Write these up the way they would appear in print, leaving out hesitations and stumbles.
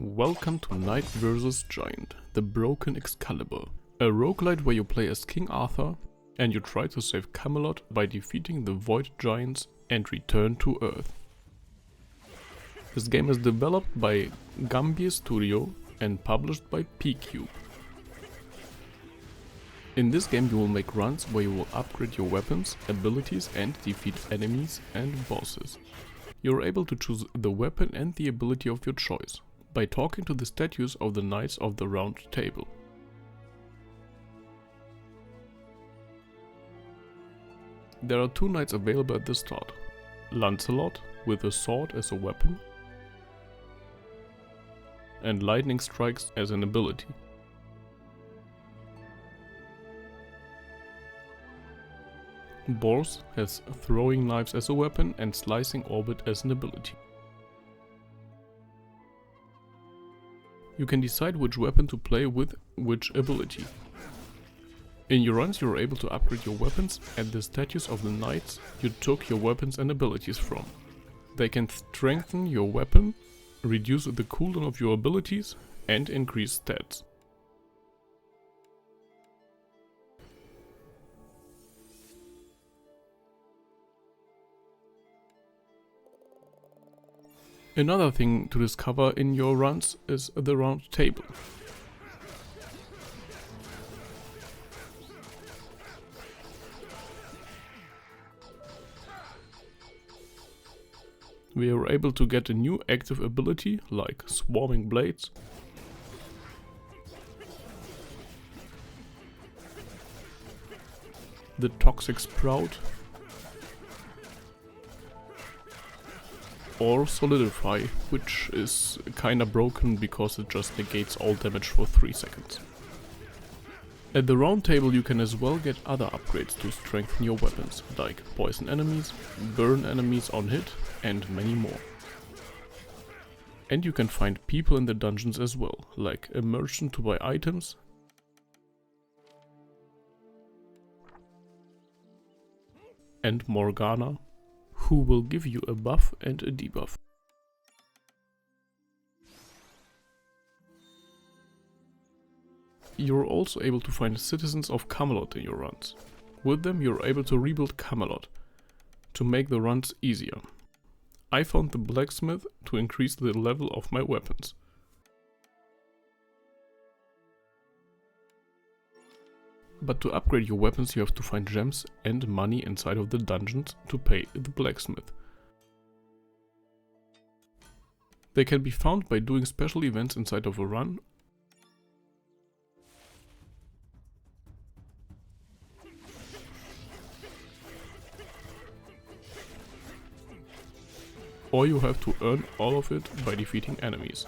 Welcome to Knight vs Giant, the broken Excalibur. A roguelite where you play as King Arthur and you try to save Camelot by defeating the Void Giants and return to Earth. This game is developed by Gambia Studio and published by P-Cube. In this game you will make runs where you will upgrade your weapons, abilities and defeat enemies and bosses. You are able to choose the weapon and the ability of your choice by talking to the statues of the Knights of the Round Table. There are two knights available at the start: Lancelot with a sword as a weapon and lightning strikes as an ability. Bors has throwing knives as a weapon and slicing orbit as an ability. You can decide which weapon to play with which ability. In your runs you are able to upgrade your weapons at the statues of the knights you took your weapons and abilities from. They can strengthen your weapon, reduce the cooldown of your abilities and increase stats. Another thing to discover in your runs is the round table. We are able to get a new active ability like Swarming Blades, the Toxic Sprout, or Solidify, which is kinda broken because it just negates all damage for 3 seconds. At the round table you can as well get other upgrades to strengthen your weapons, like poison enemies, burn enemies on hit and many more. And you can find people in the dungeons as well, like a merchant to buy items and Morgana, who will give you a buff and a debuff. You're also able to find citizens of Camelot in your runs. With them you're able to rebuild Camelot to make the runs easier. I found the blacksmith to increase the level of my weapons. But to upgrade your weapons you have to find gems and money inside of the dungeons to pay the blacksmith. They can be found by doing special events inside of a run, or you have to earn all of it by defeating enemies.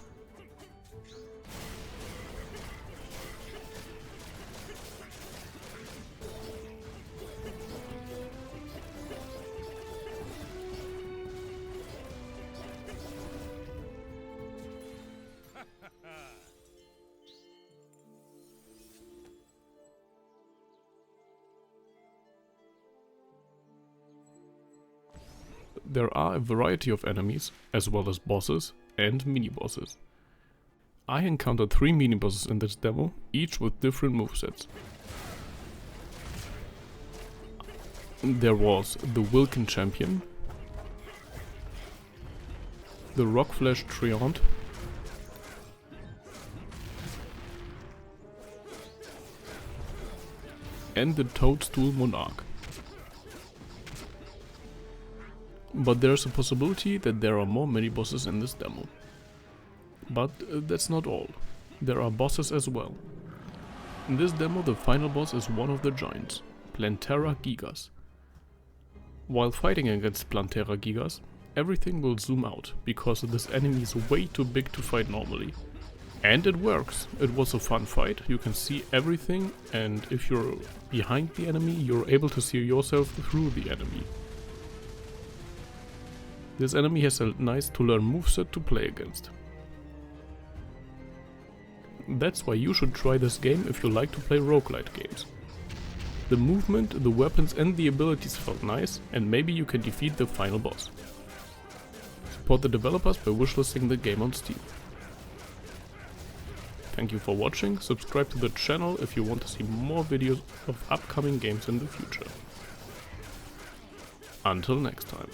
There are a variety of enemies, as well as bosses and mini-bosses. I encountered 3 mini-bosses in this demo, each with different movesets. There was the Wilken Champion, the Rockflash Treant, and the Toadstool Monarch. But there's a possibility that there are more mini-bosses in this demo. But that's not all. There are bosses as well. In this demo the final boss is one of the giants, Plantera Gigas. While fighting against Plantera Gigas, everything will zoom out, because this enemy is way too big to fight normally. And it works. It was a fun fight, you can see everything, and if you're behind the enemy you're able to see yourself through the enemy. This enemy has a nice to learn moveset to play against. That's why you should try this game if you like to play roguelite games. The movement, the weapons and the abilities felt nice, and maybe you can defeat the final boss. Support the developers by wishlisting the game on Steam. Thank you for watching, subscribe to the channel if you want to see more videos of upcoming games in the future. Until next time.